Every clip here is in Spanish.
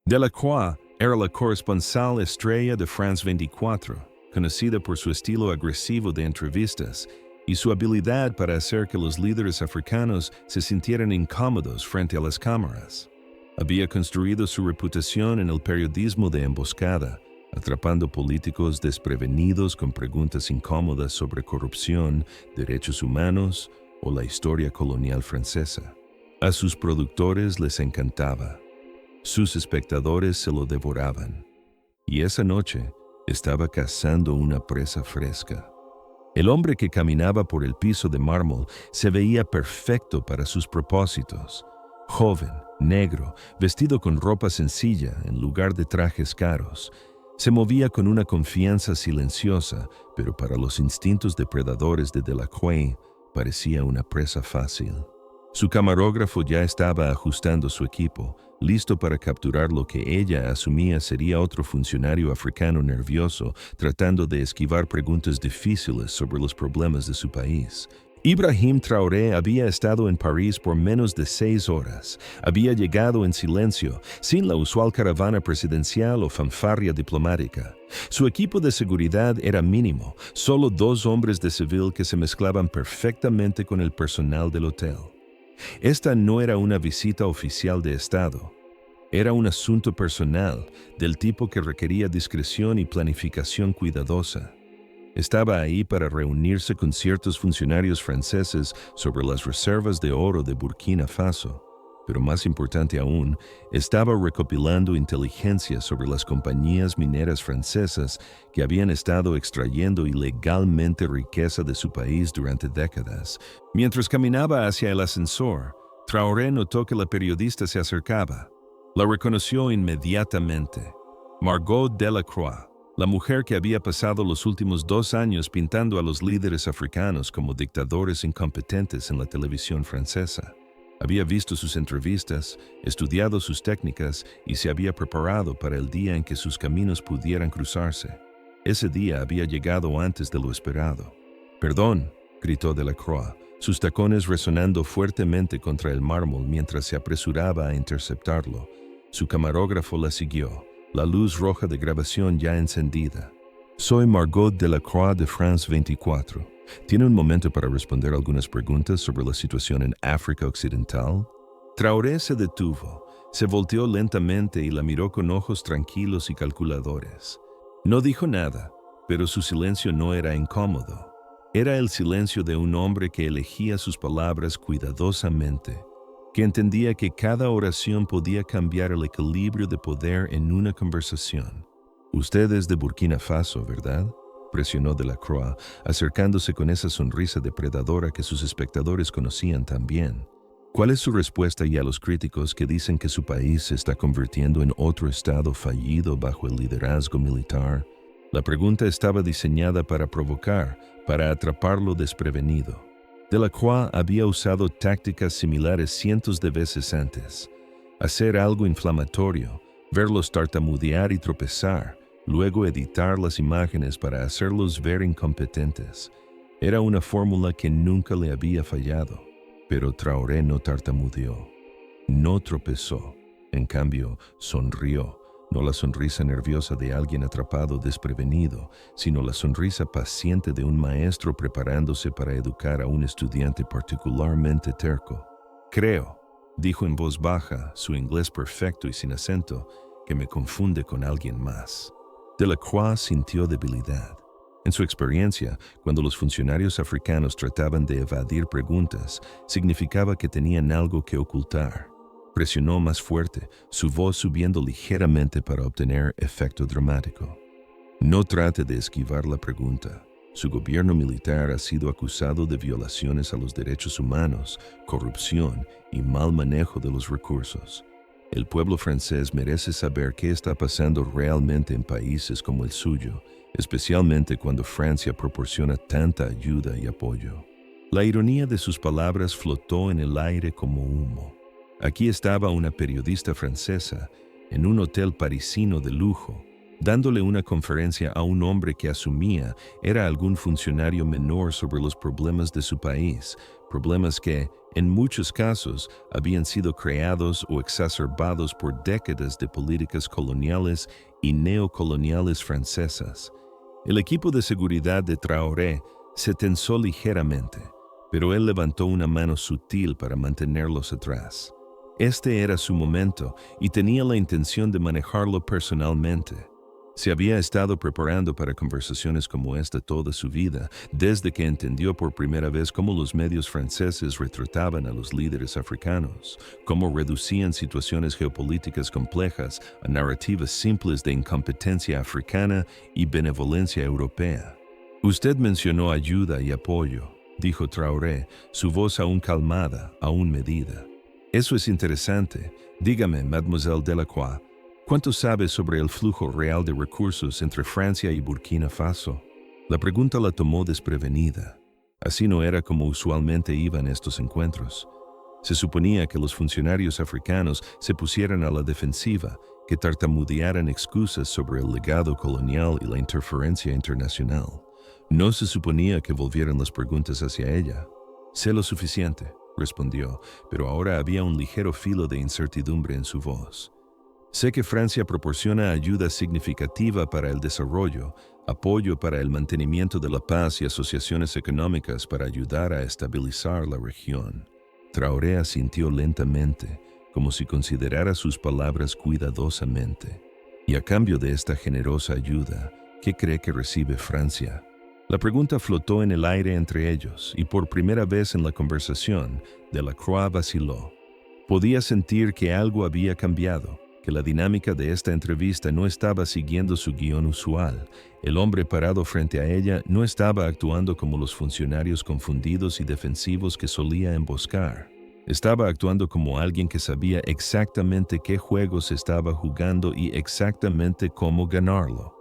Delacroix era la corresponsal estrella de France 24, conocida por su estilo agresivo de entrevistas y su habilidad para hacer que los líderes africanos se sintieran incómodos frente a las cámaras. Había construido su reputación en el periodismo de emboscada, atrapando políticos desprevenidos con preguntas incómodas sobre corrupción, derechos humanos o la historia colonial francesa. A sus productores les encantaba. Sus espectadores se lo devoraban. Y esa noche estaba cazando una presa fresca. El hombre que caminaba por el piso de mármol se veía perfecto para sus propósitos. Joven, negro, vestido con ropa sencilla en lugar de trajes caros. Se movía con una confianza silenciosa, pero para los instintos depredadores de Delacroix parecía una presa fácil. Su camarógrafo ya estaba ajustando su equipo, listo para capturar lo que ella asumía sería otro funcionario africano nervioso, tratando de esquivar preguntas difíciles sobre los problemas de su país. Ibrahim Traoré había estado en París por menos de 6 horas. Había llegado en silencio, sin la usual caravana presidencial o fanfarria diplomática. Su equipo de seguridad era mínimo, solo 2 hombres de civil que se mezclaban perfectamente con el personal del hotel. Esta no era una visita oficial de Estado. Era un asunto personal, del tipo que requería discreción y planificación cuidadosa. Estaba ahí para reunirse con ciertos funcionarios franceses sobre las reservas de oro de Burkina Faso, pero más importante aún, estaba recopilando inteligencia sobre las compañías mineras francesas que habían estado extrayendo ilegalmente riqueza de su país durante décadas. Mientras caminaba hacia el ascensor, Traoré notó que la periodista se acercaba. La reconoció inmediatamente. Margot Delacroix, la mujer que había pasado los últimos 2 años pintando a los líderes africanos como dictadores incompetentes en la televisión francesa. Había visto sus entrevistas, estudiado sus técnicas y se había preparado para el día en que sus caminos pudieran cruzarse. Ese día había llegado antes de lo esperado. «Perdón», gritó Delacroix, sus tacones resonando fuertemente contra el mármol mientras se apresuraba a interceptarlo. Su camarógrafo la siguió, la luz roja de grabación ya encendida. «Soy Margot Delacroix de France 24. ¿Tiene un momento para responder algunas preguntas sobre la situación en África Occidental?» Traoré se detuvo, se volteó lentamente y la miró con ojos tranquilos y calculadores. No dijo nada, pero su silencio no era incómodo. Era el silencio de un hombre que elegía sus palabras cuidadosamente, que entendía que cada oración podía cambiar el equilibrio de poder en una conversación. «Usted es de Burkina Faso, ¿verdad?», presionó Delacroix, acercándose con esa sonrisa depredadora que sus espectadores conocían tan bien. ¿Cuál es su respuesta a los críticos que dicen que su país se está convirtiendo en otro estado fallido bajo el liderazgo militar? La pregunta estaba diseñada para provocar, para atraparlo desprevenido. Delacroix había usado tácticas similares cientos de veces antes. Hacer algo inflamatorio, verlos tartamudear y tropezar, luego editar las imágenes para hacerlos ver incompetentes. Era una fórmula que nunca le había fallado, pero Traoré no tartamudeó, no tropezó. En cambio, sonrió, no la sonrisa nerviosa de alguien atrapado desprevenido, sino la sonrisa paciente de un maestro preparándose para educar a un estudiante particularmente terco. «Creo», dijo en voz baja, su inglés perfecto y sin acento, «que me confunde con alguien más». Delacroix sintió debilidad. En su experiencia, cuando los funcionarios africanos trataban de evadir preguntas, significaba que tenían algo que ocultar. Presionó más fuerte, su voz subiendo ligeramente para obtener efecto dramático. «No trate de esquivar la pregunta. Su gobierno militar ha sido acusado de violaciones a los derechos humanos, corrupción y mal manejo de los recursos. El pueblo francés merece saber qué está pasando realmente en países como el suyo, especialmente cuando Francia proporciona tanta ayuda y apoyo». La ironía de sus palabras flotó en el aire como humo. Aquí estaba una periodista francesa, en un hotel parisino de lujo, dándole una conferencia a un hombre que asumía era algún funcionario menor sobre los problemas de su país, problemas que, en muchos casos, habían sido creados o exacerbados por décadas de políticas coloniales y neocoloniales francesas. El equipo de seguridad de Traoré se tensó ligeramente, pero él levantó una mano sutil para mantenerlos atrás. Este era su momento y tenía la intención de manejarlo personalmente. Se había estado preparando para conversaciones como esta toda su vida, desde que entendió por primera vez cómo los medios franceses retrataban a los líderes africanos, cómo reducían situaciones geopolíticas complejas a narrativas simples de incompetencia africana y benevolencia europea. Usted mencionó ayuda y apoyo, dijo Traoré, su voz aún calmada, aún medida. Eso es interesante. Dígame, Mademoiselle Delacroix, ¿cuánto sabe sobre el flujo real de recursos entre Francia y Burkina Faso? La pregunta la tomó desprevenida. Así no era como usualmente iban estos encuentros. Se suponía que los funcionarios africanos se pusieran a la defensiva, que tartamudearan excusas sobre el legado colonial y la interferencia internacional. No se suponía que volvieran las preguntas hacia ella. Sé lo suficiente, respondió, pero ahora había un ligero filo de incertidumbre en su voz. Sé que Francia proporciona ayuda significativa para el desarrollo, apoyo para el mantenimiento de la paz y asociaciones económicas para ayudar a estabilizar la región. Traoré asintió lentamente, como si considerara sus palabras cuidadosamente. Y a cambio de esta generosa ayuda, ¿qué cree que recibe Francia? La pregunta flotó en el aire entre ellos, y por primera vez en la conversación, Delacroix vaciló. Podía sentir que algo había cambiado, que la dinámica de esta entrevista no estaba siguiendo su guión usual. El hombre parado frente a ella no estaba actuando como los funcionarios confundidos y defensivos que solía emboscar. Estaba actuando como alguien que sabía exactamente qué juego se estaba jugando y exactamente cómo ganarlo.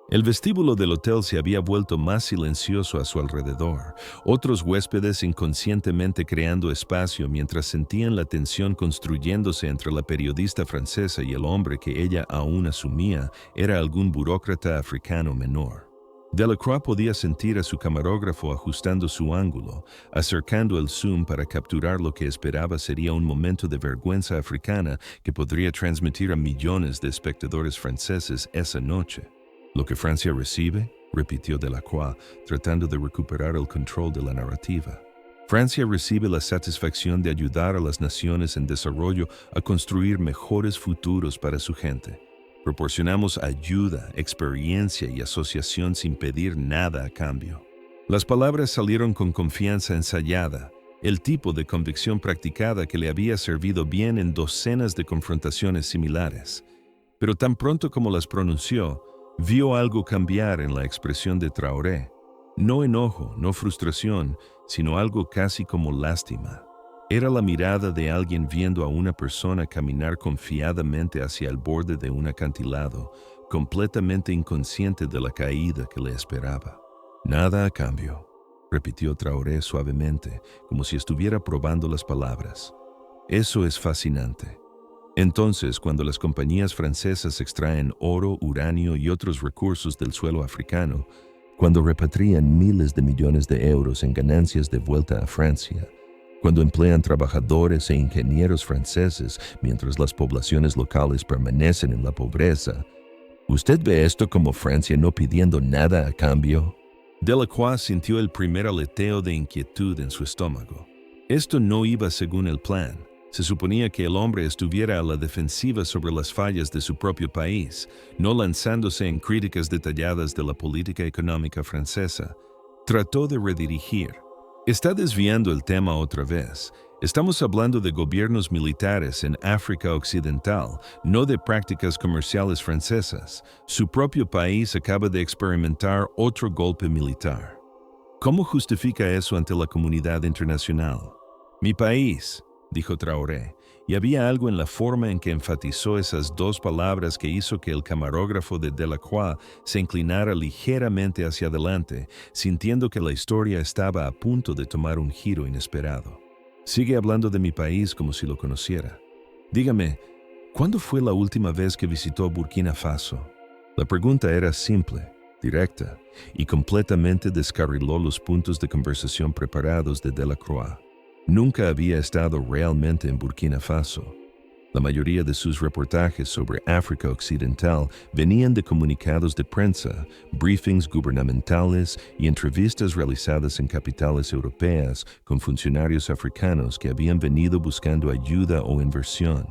El vestíbulo del hotel se había vuelto más silencioso a su alrededor, otros huéspedes inconscientemente creando espacio mientras sentían la tensión construyéndose entre la periodista francesa y el hombre que ella aún asumía era algún burócrata africano menor. Delacroix podía sentir a su camarógrafo ajustando su ángulo, acercando el zoom para capturar lo que esperaba sería un momento de vergüenza africana que podría transmitir a millones de espectadores franceses esa noche. ¿Lo que Francia recibe?, repitió Delacroix, tratando de recuperar el control de la narrativa. Francia recibe la satisfacción de ayudar a las naciones en desarrollo a construir mejores futuros para su gente. Proporcionamos ayuda, experiencia y asociación sin pedir nada a cambio. Las palabras salieron con confianza ensayada, el tipo de convicción practicada que le había servido bien en docenas de confrontaciones similares. Pero tan pronto como las pronunció, vio algo cambiar en la expresión de Traoré. No enojo, no frustración, sino algo casi como lástima. Era la mirada de alguien viendo a una persona caminar confiadamente hacia el borde de un acantilado, completamente inconsciente de la caída que le esperaba. Nada a cambio, repitió Traoré suavemente, como si estuviera probando las palabras. Eso es fascinante. Entonces, cuando las compañías francesas extraen oro, uranio y otros recursos del suelo africano, cuando repatrian miles de millones de euros en ganancias de vuelta a Francia, cuando emplean trabajadores e ingenieros franceses mientras las poblaciones locales permanecen en la pobreza, ¿usted ve esto como Francia no pidiendo nada a cambio? Delacroix sintió el primer aleteo de inquietud en su estómago. Esto no iba según el plan. Se suponía que el hombre estuviera a la defensiva sobre las fallas de su propio país, no lanzándose en críticas detalladas de la política económica francesa. Trató de redirigir. Está desviando el tema otra vez. Estamos hablando de gobiernos militares en África Occidental, no de prácticas comerciales francesas. Su propio país acaba de experimentar otro golpe militar. ¿Cómo justifica eso ante la comunidad internacional? Mi país, dijo Traoré, y había algo en la forma en que enfatizó esas dos palabras que hizo que el camarógrafo de Delacroix se inclinara ligeramente hacia adelante, sintiendo que la historia estaba a punto de tomar un giro inesperado. Sigue hablando de mi país como si lo conociera. Dígame, ¿cuándo fue la última vez que visitó Burkina Faso? La pregunta era simple, directa, y completamente descarriló los puntos de conversación preparados de Delacroix. Nunca había estado realmente en Burkina Faso. La mayoría de sus reportajes sobre África Occidental venían de comunicados de prensa, briefings gubernamentales y entrevistas realizadas en capitales europeas con funcionarios africanos que habían venido buscando ayuda o inversión.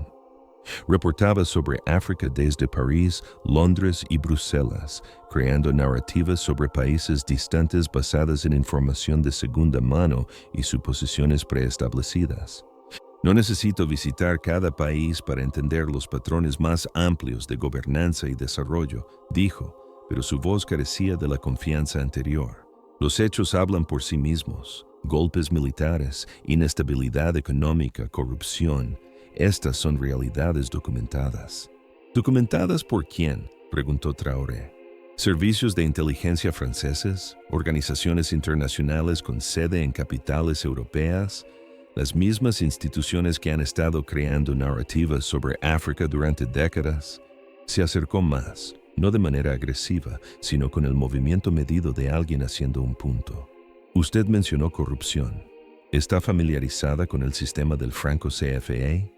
Reportaba sobre África desde París, Londres y Bruselas, creando narrativas sobre países distantes basadas en información de segunda mano y suposiciones preestablecidas. No necesito visitar cada país para entender los patrones más amplios de gobernanza y desarrollo, dijo, pero su voz carecía de la confianza anterior. Los hechos hablan por sí mismos. Golpes militares, inestabilidad económica, corrupción. Estas son realidades documentadas. ¿Documentadas por quién?, preguntó Traoré. ¿Servicios de inteligencia franceses? ¿Organizaciones internacionales con sede en capitales europeas? Las mismas instituciones que han estado creando narrativas sobre África durante décadas. Se acercó más, no de manera agresiva, sino con el movimiento medido de alguien haciendo un punto. Usted mencionó corrupción. ¿Está familiarizada con el sistema del franco CFA?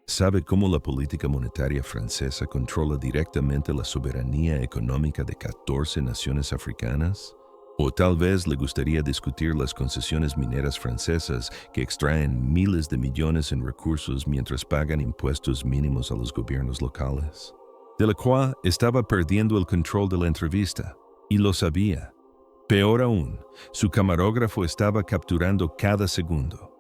¿Sabe cómo la política monetaria francesa controla directamente la soberanía económica de 14 naciones africanas? O tal vez le gustaría discutir las concesiones mineras francesas que extraen miles de millones en recursos mientras pagan impuestos mínimos a los gobiernos locales. Delacroix estaba perdiendo el control de la entrevista, y lo sabía. Peor aún, su camarógrafo estaba capturando cada segundo.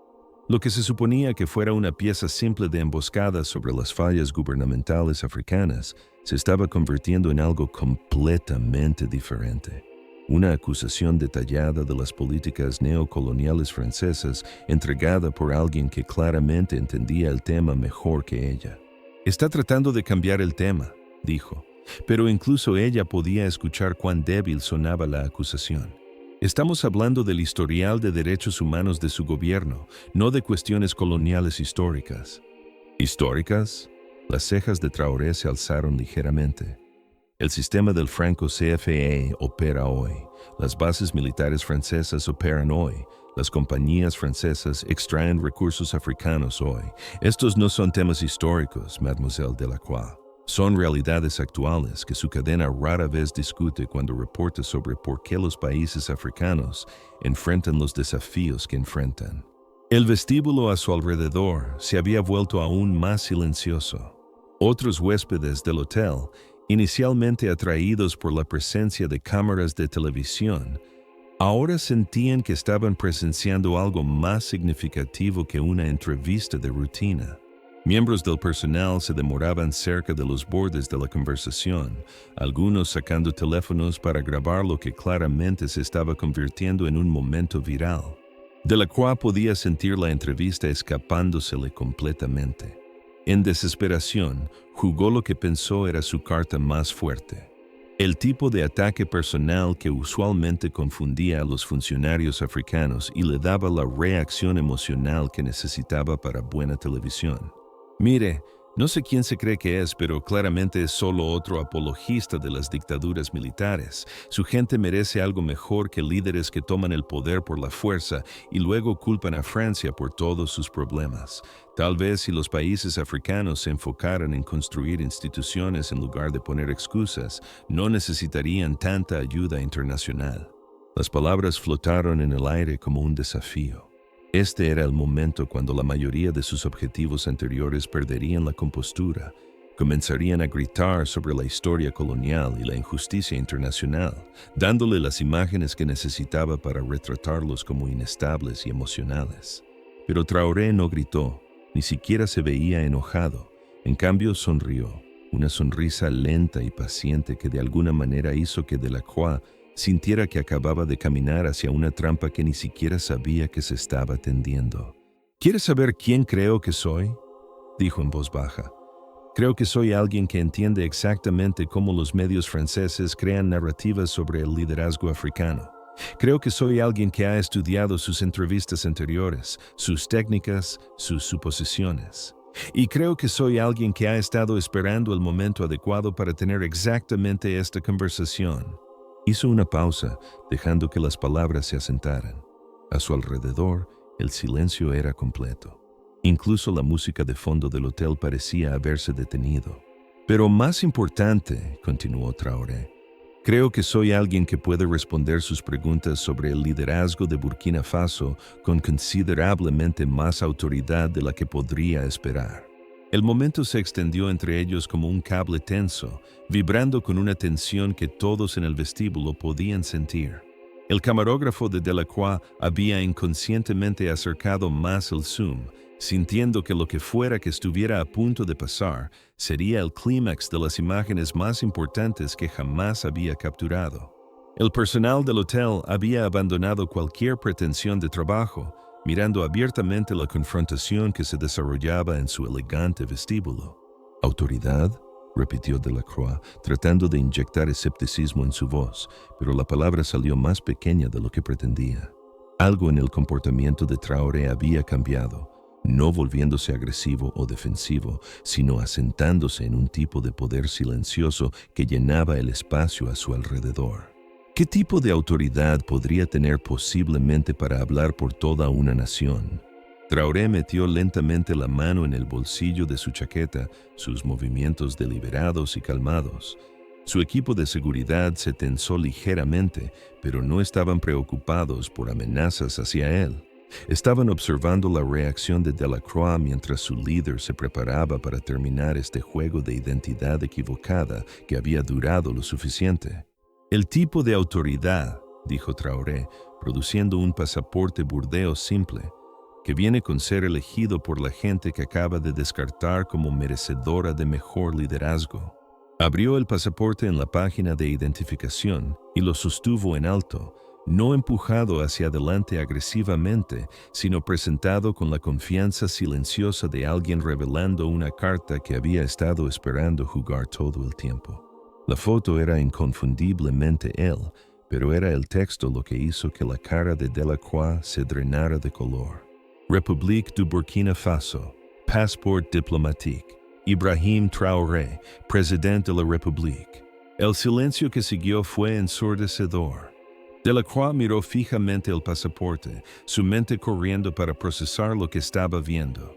Lo que se suponía que fuera una pieza simple de emboscada sobre las fallas gubernamentales africanas se estaba convirtiendo en algo completamente diferente. Una acusación detallada de las políticas neocoloniales francesas entregada por alguien que claramente entendía el tema mejor que ella. Está tratando de cambiar el tema, dijo, pero incluso ella podía escuchar cuán débil sonaba la acusación. Estamos hablando del historial de derechos humanos de su gobierno, no de cuestiones coloniales históricas. ¿Históricas? Las cejas de Traoré se alzaron ligeramente. El sistema del franco CFA opera hoy. Las bases militares francesas operan hoy. Las compañías francesas extraen recursos africanos hoy. Estos no son temas históricos, Mademoiselle Delacroix. Son realidades actuales que su cadena rara vez discute cuando reporta sobre por qué los países africanos enfrentan los desafíos que enfrentan. El vestíbulo a su alrededor se había vuelto aún más silencioso. Otros huéspedes del hotel, inicialmente atraídos por la presencia de cámaras de televisión, ahora sentían que estaban presenciando algo más significativo que una entrevista de rutina. Miembros del personal se demoraban cerca de los bordes de la conversación, algunos sacando teléfonos para grabar lo que claramente se estaba convirtiendo en un momento viral. Delacroix podía sentir la entrevista escapándosele completamente. En desesperación, jugó lo que pensó era su carta más fuerte. El tipo de ataque personal que usualmente confundía a los funcionarios africanos y le daba la reacción emocional que necesitaba para buena televisión. Mire, no sé quién se cree que es, pero claramente es solo otro apologista de las dictaduras militares. Su gente merece algo mejor que líderes que toman el poder por la fuerza y luego culpan a Francia por todos sus problemas. Tal vez si los países africanos se enfocaran en construir instituciones en lugar de poner excusas, no necesitarían tanta ayuda internacional. Las palabras flotaron en el aire como un desafío. Este era el momento cuando la mayoría de sus objetivos anteriores perderían la compostura, comenzarían a gritar sobre la historia colonial y la injusticia internacional, dándole las imágenes que necesitaba para retratarlos como inestables y emocionales. Pero Traoré no gritó, ni siquiera se veía enojado. En cambio sonrió, una sonrisa lenta y paciente que de alguna manera hizo que Delacroix sintiera que acababa de caminar hacia una trampa que ni siquiera sabía que se estaba tendiendo. ¿Quieres saber quién creo que soy?, dijo en voz baja. Creo que soy alguien que entiende exactamente cómo los medios franceses crean narrativas sobre el liderazgo africano. Creo que soy alguien que ha estudiado sus entrevistas anteriores, sus técnicas, sus suposiciones. Y creo que soy alguien que ha estado esperando el momento adecuado para tener exactamente esta conversación. Hizo una pausa, dejando que las palabras se asentaran. A su alrededor, el silencio era completo. Incluso la música de fondo del hotel parecía haberse detenido. Pero más importante, continuó Traoré, creo que soy alguien que puede responder sus preguntas sobre el liderazgo de Burkina Faso con considerablemente más autoridad de la que podría esperar. El momento se extendió entre ellos como un cable tenso, vibrando con una tensión que todos en el vestíbulo podían sentir. El camarógrafo de Delacroix había inconscientemente acercado más el zoom, sintiendo que lo que fuera que estuviera a punto de pasar sería el clímax de las imágenes más importantes que jamás había capturado. El personal del hotel había abandonado cualquier pretensión de trabajo, mirando abiertamente la confrontación que se desarrollaba en su elegante vestíbulo. ¿Autoridad?, repitió Delacroix, tratando de inyectar escepticismo en su voz, pero la palabra salió más pequeña de lo que pretendía. Algo en el comportamiento de Traoré había cambiado, no volviéndose agresivo o defensivo, sino asentándose en un tipo de poder silencioso que llenaba el espacio a su alrededor. ¿Qué tipo de autoridad podría tener posiblemente para hablar por toda una nación? Traoré metió lentamente la mano en el bolsillo de su chaqueta, sus movimientos deliberados y calmados. Su equipo de seguridad se tensó ligeramente, pero no estaban preocupados por amenazas hacia él. Estaban observando la reacción de Delacroix mientras su líder se preparaba para terminar este juego de identidad equivocada que había durado lo suficiente. El tipo de autoridad, dijo Traoré, produciendo un pasaporte burdeo simple, que viene con ser elegido por la gente que acaba de descartar como merecedora de mejor liderazgo. Abrió el pasaporte en la página de identificación y lo sostuvo en alto, no empujado hacia adelante agresivamente, sino presentado con la confianza silenciosa de alguien revelando una carta que había estado esperando jugar todo el tiempo. La foto era inconfundiblemente él, pero era el texto lo que hizo que la cara de Delacroix se drenara de color. République du Burkina Faso, Passeport diplomatique, Ibrahim Traoré, Presidente de la République. El silencio que siguió fue ensordecedor. Delacroix miró fijamente el pasaporte, su mente corriendo para procesar lo que estaba viendo.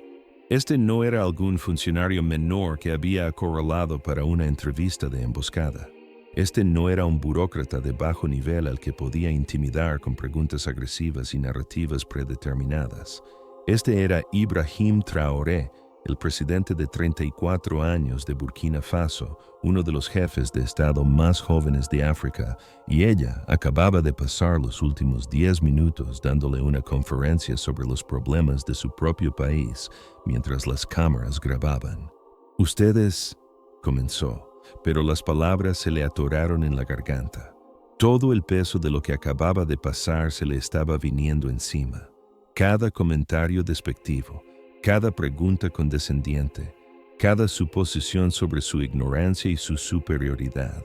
Este no era algún funcionario menor que había acorralado para una entrevista de emboscada. Este no era un burócrata de bajo nivel al que podía intimidar con preguntas agresivas y narrativas predeterminadas. Este era Ibrahim Traoré, el presidente de 34 años de Burkina Faso, uno de los jefes de Estado más jóvenes de África, y ella acababa de pasar los últimos 10 minutos dándole una conferencia sobre los problemas de su propio país mientras las cámaras grababan. «Ustedes», comenzó, pero las palabras se le atoraron en la garganta. Todo el peso de lo que acababa de pasar se le estaba viniendo encima. Cada comentario despectivo, cada pregunta condescendiente, cada suposición sobre su ignorancia y su superioridad,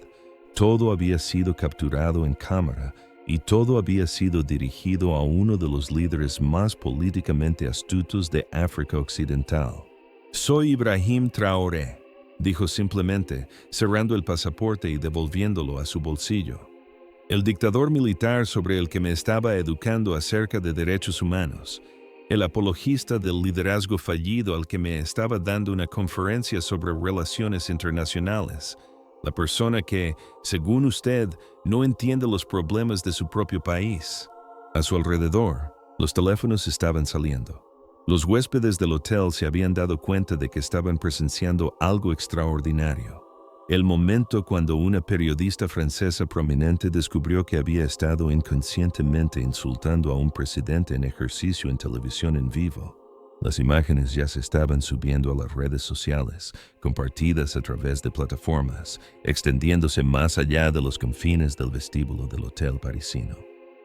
todo había sido capturado en cámara y todo había sido dirigido a uno de los líderes más políticamente astutos de África Occidental. «Soy Ibrahim Traoré», dijo simplemente, cerrando el pasaporte y devolviéndolo a su bolsillo. «El dictador militar sobre el que me estaba educando acerca de derechos humanos, el apologista del liderazgo fallido al que me estaba dando una conferencia sobre relaciones internacionales, la persona que, según usted, no entiende los problemas de su propio país». A su alrededor, los teléfonos estaban saliendo. Los huéspedes del hotel se habían dado cuenta de que estaban presenciando algo extraordinario. El momento cuando una periodista francesa prominente descubrió que había estado inconscientemente insultando a un presidente en ejercicio en televisión en vivo. Las imágenes ya se estaban subiendo a las redes sociales, compartidas a través de plataformas, extendiéndose más allá de los confines del vestíbulo del hotel parisino.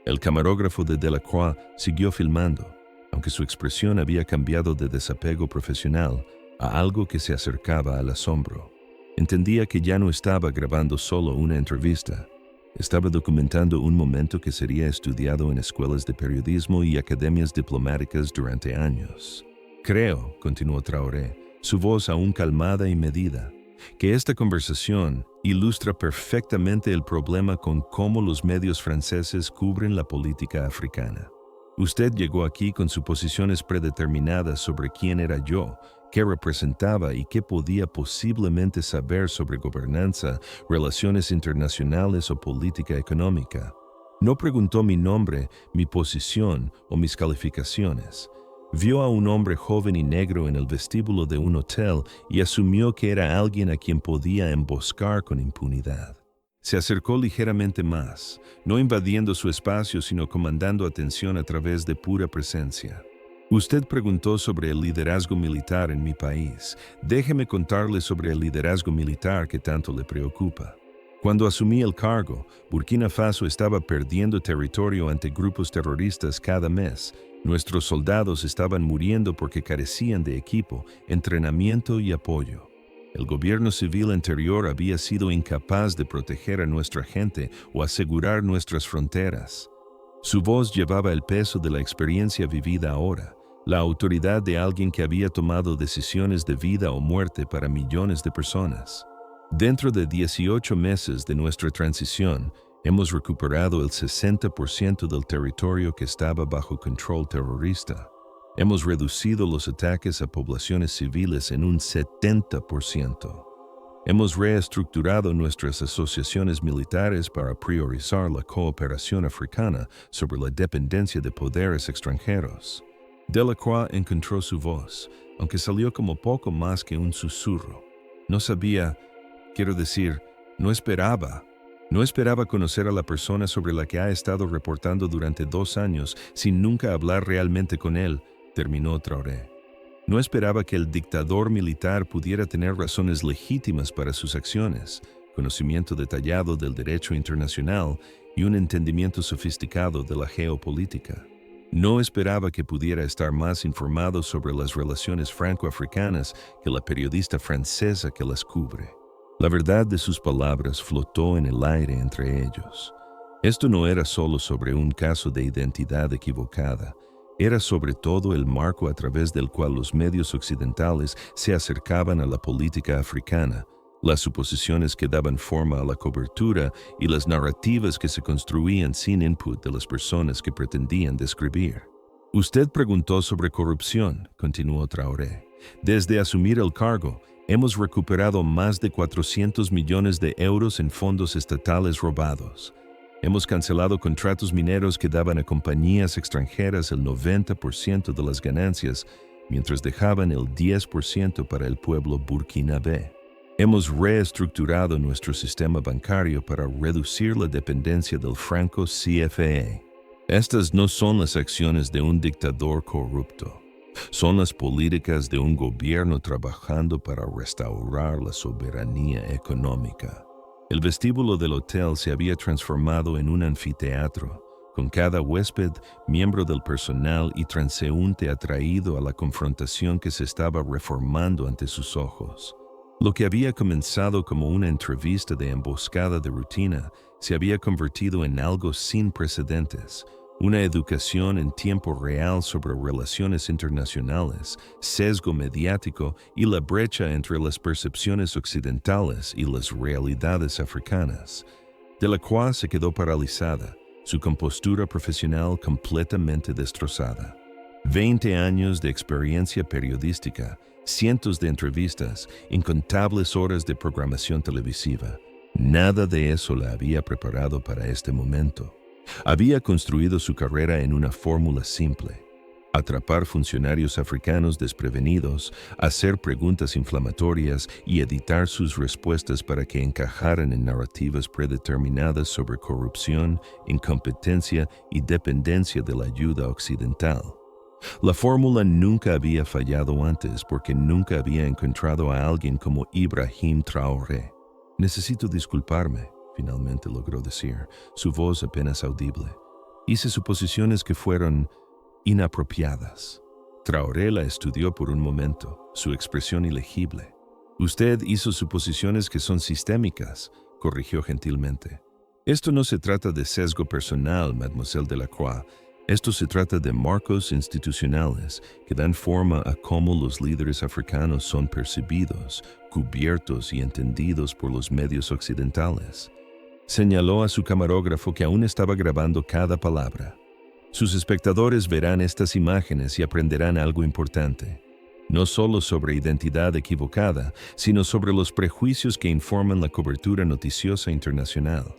El camarógrafo de Delacroix siguió filmando, aunque su expresión había cambiado de desapego profesional a algo que se acercaba al asombro. Entendía que ya no estaba grabando solo una entrevista. Estaba documentando un momento que sería estudiado en escuelas de periodismo y academias diplomáticas durante años. «Creo», continuó Traoré, su voz aún calmada y medida, que esta conversación ilustra perfectamente el problema con cómo los medios franceses cubren la política africana. Usted llegó aquí con suposiciones predeterminadas sobre quién era yo, qué representaba y qué podía posiblemente saber sobre gobernanza, relaciones internacionales o política económica. No preguntó mi nombre, mi posición o mis calificaciones. Vio a un hombre joven y negro en el vestíbulo de un hotel y asumió que era alguien a quien podía emboscar con impunidad. Se acercó ligeramente más, no invadiendo su espacio sino comandando atención a través de pura presencia. Usted preguntó sobre el liderazgo militar en mi país. Déjeme contarle sobre el liderazgo militar que tanto le preocupa. Cuando asumí el cargo, Burkina Faso estaba perdiendo territorio ante grupos terroristas cada mes. Nuestros soldados estaban muriendo porque carecían de equipo, entrenamiento y apoyo. El gobierno civil anterior había sido incapaz de proteger a nuestra gente o asegurar nuestras fronteras. Su voz llevaba el peso de la experiencia vivida ahora, la autoridad de alguien que había tomado decisiones de vida o muerte para millones de personas. Dentro de 18 meses de nuestra transición, hemos recuperado el 60% del territorio que estaba bajo control terrorista. Hemos reducido los ataques a poblaciones civiles en un 70%. Hemos reestructurado nuestras asociaciones militares para priorizar la cooperación africana sobre la dependencia de poderes extranjeros. Delacroix encontró su voz, aunque salió como poco más que un susurro. No sabía, no esperaba conocer a la persona sobre la que ha estado reportando durante 2 años sin nunca hablar realmente con él, terminó Traoré. No esperaba que el dictador militar pudiera tener razones legítimas para sus acciones, conocimiento detallado del derecho internacional y un entendimiento sofisticado de la geopolítica. No esperaba que pudiera estar más informado sobre las relaciones franco-africanas que la periodista francesa que las cubre. La verdad de sus palabras flotó en el aire entre ellos. Esto no era solo sobre un caso de identidad equivocada, era sobre todo el marco a través del cual los medios occidentales se acercaban a la política africana, las suposiciones que daban forma a la cobertura y las narrativas que se construían sin input de las personas que pretendían describir. Usted preguntó sobre corrupción, continuó Traoré. Desde asumir el cargo, hemos recuperado más de 400 millones de euros en fondos estatales robados. Hemos cancelado contratos mineros que daban a compañías extranjeras el 90% de las ganancias, mientras dejaban el 10% para el pueblo burkinabé. Hemos reestructurado nuestro sistema bancario para reducir la dependencia del franco CFA. Estas no son las acciones de un dictador corrupto. Son las políticas de un gobierno trabajando para restaurar la soberanía económica. El vestíbulo del hotel se había transformado en un anfiteatro, con cada huésped, miembro del personal y transeúnte atraído a la confrontación que se estaba reformando ante sus ojos. Lo que había comenzado como una entrevista de emboscada de rutina se había convertido en algo sin precedentes, una educación en tiempo real sobre relaciones internacionales, sesgo mediático y la brecha entre las percepciones occidentales y las realidades africanas. Delacroix se quedó paralizada, su compostura profesional completamente destrozada. 20 años de experiencia periodística, cientos de entrevistas, incontables horas de programación televisiva. Nada de eso la había preparado para este momento. Había construido su carrera en una fórmula simple: atrapar funcionarios africanos desprevenidos, hacer preguntas inflamatorias y editar sus respuestas para que encajaran en narrativas predeterminadas sobre corrupción, incompetencia y dependencia de la ayuda occidental. La fórmula nunca había fallado antes porque nunca había encontrado a alguien como Ibrahim Traoré. Necesito disculparme, finalmente logró decir, su voz apenas audible. Hice suposiciones que fueron inapropiadas. Traoré la estudió por un momento, su expresión ilegible. Usted hizo suposiciones que son sistémicas, corrigió gentilmente. Esto no se trata de sesgo personal, Mademoiselle Delacroix. Esto se trata de marcos institucionales que dan forma a cómo los líderes africanos son percibidos, cubiertos y entendidos por los medios occidentales. Señaló a su camarógrafo que aún estaba grabando cada palabra. Sus espectadores verán estas imágenes y aprenderán algo importante, no solo sobre identidad equivocada, sino sobre los prejuicios que informan la cobertura noticiosa internacional.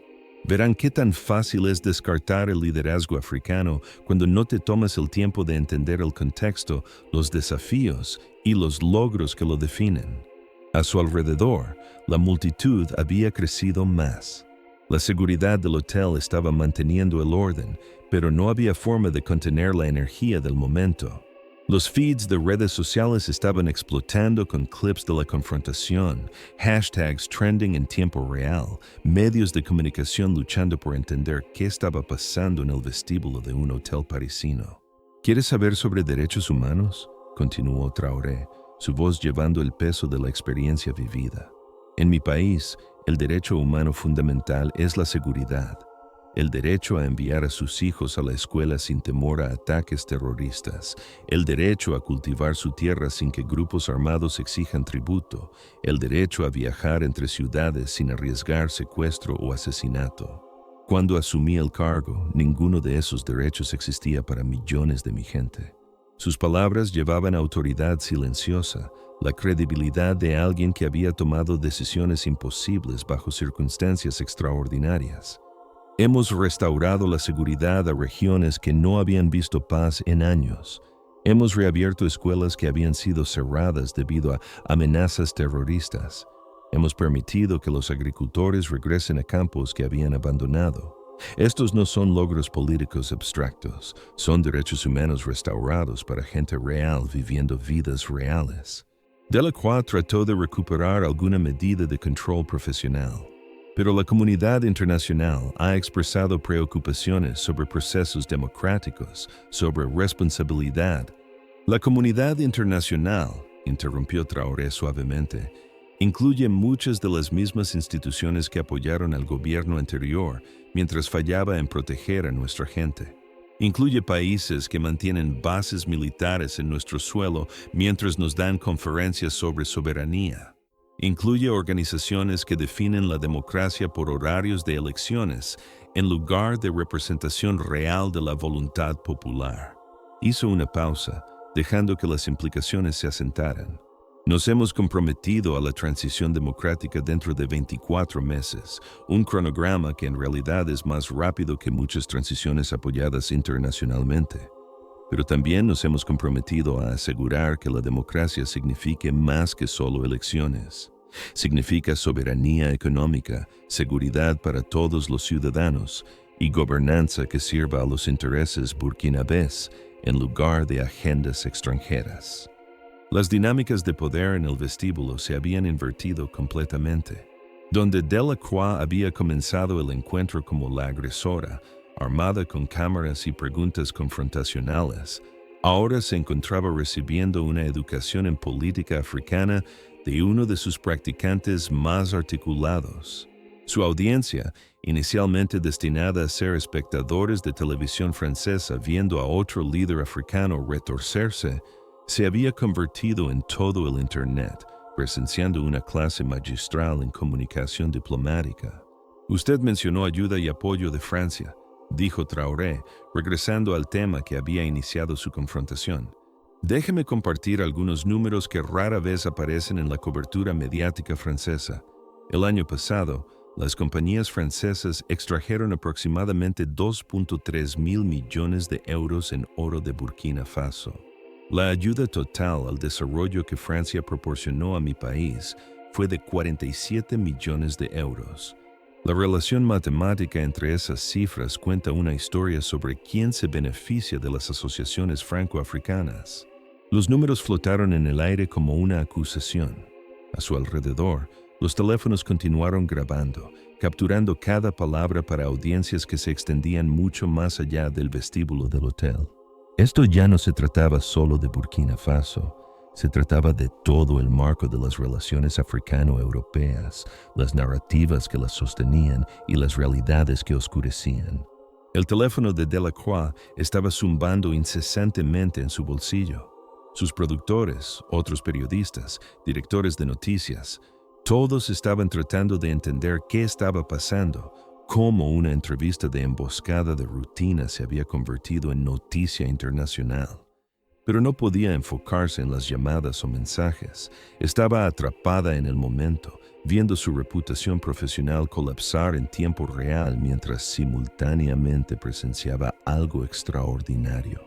Verán qué tan fácil es descartar el liderazgo africano cuando no te tomas el tiempo de entender el contexto, los desafíos y los logros que lo definen. A su alrededor, la multitud había crecido más. La seguridad del hotel estaba manteniendo el orden, pero no había forma de contener la energía del momento. Los feeds de redes sociales estaban explotando con clips de la confrontación, hashtags trending en tiempo real, medios de comunicación luchando por entender qué estaba pasando en el vestíbulo de un hotel parisino. ¿Quieres saber sobre derechos humanos?, continuó Traoré, su voz llevando el peso de la experiencia vivida. En mi país, el derecho humano fundamental es la seguridad. El derecho a enviar a sus hijos a la escuela sin temor a ataques terroristas, el derecho a cultivar su tierra sin que grupos armados exijan tributo, el derecho a viajar entre ciudades sin arriesgar secuestro o asesinato. Cuando asumí el cargo, ninguno de esos derechos existía para millones de mi gente. Sus palabras llevaban autoridad silenciosa, la credibilidad de alguien que había tomado decisiones imposibles bajo circunstancias extraordinarias. Hemos restaurado la seguridad a regiones que no habían visto paz en años. Hemos reabierto escuelas que habían sido cerradas debido a amenazas terroristas. Hemos permitido que los agricultores regresen a campos que habían abandonado. Estos no son logros políticos abstractos, son derechos humanos restaurados para gente real viviendo vidas reales. Delacroix trató de recuperar alguna medida de control profesional. Pero la comunidad internacional ha expresado preocupaciones sobre procesos democráticos, sobre responsabilidad. La comunidad internacional, interrumpió Traoré suavemente, incluye muchas de las mismas instituciones que apoyaron al gobierno anterior mientras fallaba en proteger a nuestra gente. Incluye países que mantienen bases militares en nuestro suelo mientras nos dan conferencias sobre soberanía. Incluye organizaciones que definen la democracia por horarios de elecciones en lugar de representación real de la voluntad popular. Hizo una pausa, dejando que las implicaciones se asentaran. Nos hemos comprometido a la transición democrática dentro de 24 meses, un cronograma que en realidad es más rápido que muchas transiciones apoyadas internacionalmente. Pero también nos hemos comprometido a asegurar que la democracia signifique más que solo elecciones. Significa soberanía económica, seguridad para todos los ciudadanos y gobernanza que sirva a los intereses burkinabés en lugar de agendas extranjeras. Las dinámicas de poder en el vestíbulo se habían invertido completamente. Donde Delacroix había comenzado el encuentro como la agresora, armada con cámaras y preguntas confrontacionales, ahora se encontraba recibiendo una educación en política africana de uno de sus practicantes más articulados. Su audiencia, inicialmente destinada a ser espectadores de televisión francesa viendo a otro líder africano retorcerse, se había convertido en todo el Internet, presenciando una clase magistral en comunicación diplomática. Usted mencionó ayuda y apoyo de Francia, dijo Traoré, regresando al tema que había iniciado su confrontación. Déjeme compartir algunos números que rara vez aparecen en la cobertura mediática francesa. El año pasado, las compañías francesas extrajeron aproximadamente 2.3 mil millones de euros en oro de Burkina Faso. La ayuda total al desarrollo que Francia proporcionó a mi país fue de 47 millones de euros. La relación matemática entre esas cifras cuenta una historia sobre quién se beneficia de las asociaciones franco-africanas. Los números flotaron en el aire como una acusación. A su alrededor, los teléfonos continuaron grabando, capturando cada palabra para audiencias que se extendían mucho más allá del vestíbulo del hotel. Esto ya no se trataba solo de Burkina Faso, se trataba de todo el marco de las relaciones africano-europeas, las narrativas que las sostenían y las realidades que oscurecían. El teléfono de Delacroix estaba zumbando incesantemente en su bolsillo. Sus productores, otros periodistas, directores de noticias, todos estaban tratando de entender qué estaba pasando, cómo una entrevista de emboscada de rutina se había convertido en noticia internacional. Pero no podía enfocarse en las llamadas o mensajes. Estaba atrapada en el momento, viendo su reputación profesional colapsar en tiempo real mientras simultáneamente presenciaba algo extraordinario: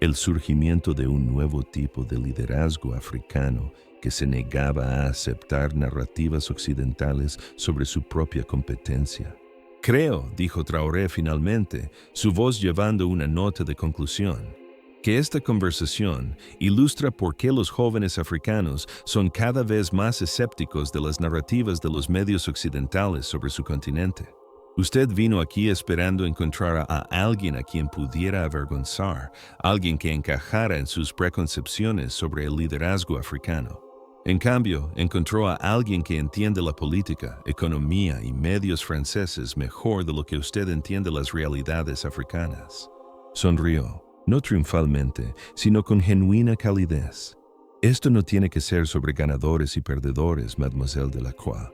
el surgimiento de un nuevo tipo de liderazgo africano que se negaba a aceptar narrativas occidentales sobre su propia competencia. Creo, dijo Traoré finalmente, su voz llevando una nota de conclusión, que esta conversación ilustra por qué los jóvenes africanos son cada vez más escépticos de las narrativas de los medios occidentales sobre su continente. Usted vino aquí esperando encontrar a alguien a quien pudiera avergonzar, alguien que encajara en sus preconcepciones sobre el liderazgo africano. En cambio, encontró a alguien que entiende la política, economía y medios franceses mejor de lo que usted entiende las realidades africanas. Sonrió, no triunfalmente, sino con genuina calidez. Esto no tiene que ser sobre ganadores y perdedores, Mademoiselle Delacroix.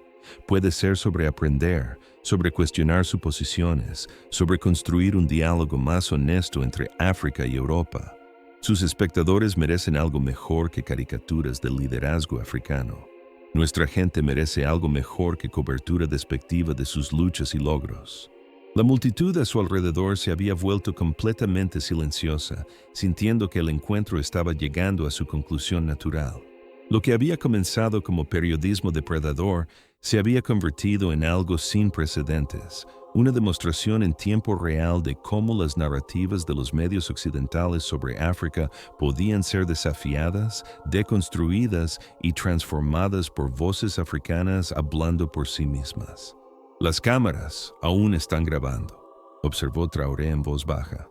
Puede ser sobre aprender, sobre cuestionar suposiciones, sobre construir un diálogo más honesto entre África y Europa. Sus espectadores merecen algo mejor que caricaturas del liderazgo africano. Nuestra gente merece algo mejor que cobertura despectiva de sus luchas y logros. La multitud a su alrededor se había vuelto completamente silenciosa, sintiendo que el encuentro estaba llegando a su conclusión natural. Lo que había comenzado como periodismo depredador se había convertido en algo sin precedentes, una demostración en tiempo real de cómo las narrativas de los medios occidentales sobre África podían ser desafiadas, deconstruidas y transformadas por voces africanas hablando por sí mismas. Las cámaras aún están grabando, observó Traoré en voz baja.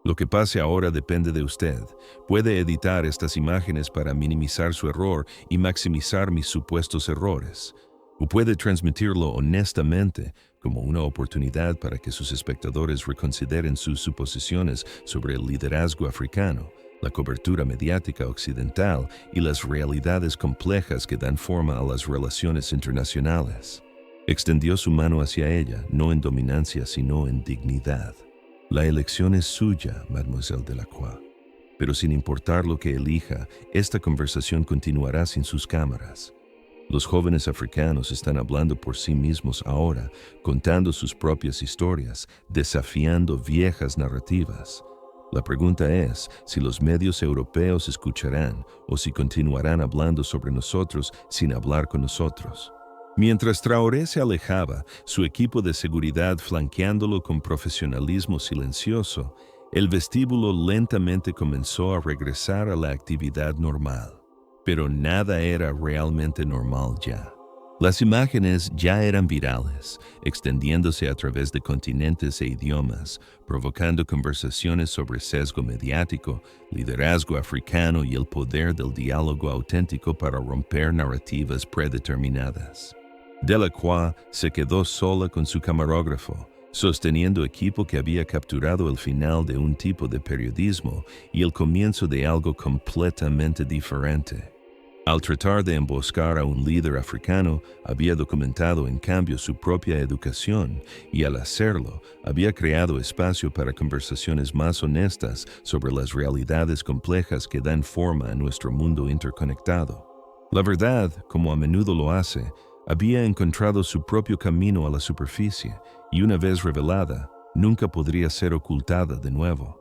Lo que pase ahora depende de usted. Puede editar estas imágenes para minimizar su error y maximizar mis supuestos errores. O puede transmitirlo honestamente como una oportunidad para que sus espectadores reconsideren sus suposiciones sobre el liderazgo africano, la cobertura mediática occidental y las realidades complejas que dan forma a las relaciones internacionales. Extendió su mano hacia ella, no en dominancia, sino en dignidad. La elección es suya, Mademoiselle Delacroix. Pero sin importar lo que elija, esta conversación continuará sin sus cámaras. Los jóvenes africanos están hablando por sí mismos ahora, contando sus propias historias, desafiando viejas narrativas. La pregunta es si los medios europeos escucharán o si continuarán hablando sobre nosotros sin hablar con nosotros. Mientras Traoré se alejaba, su equipo de seguridad flanqueándolo con profesionalismo silencioso, el vestíbulo lentamente comenzó a regresar a la actividad normal. Pero nada era realmente normal ya. Las imágenes ya eran virales, extendiéndose a través de continentes e idiomas, provocando conversaciones sobre sesgo mediático, liderazgo africano y el poder del diálogo auténtico para romper narrativas predeterminadas. Delacroix se quedó sola con su camarógrafo, sosteniendo equipo que había capturado el final de un tipo de periodismo y el comienzo de algo completamente diferente. Al tratar de emboscar a un líder africano, había documentado en cambio su propia educación y al hacerlo, había creado espacio para conversaciones más honestas sobre las realidades complejas que dan forma a nuestro mundo interconectado. La verdad, como a menudo lo hace, había encontrado su propio camino a la superficie y una vez revelada, nunca podría ser ocultada de nuevo.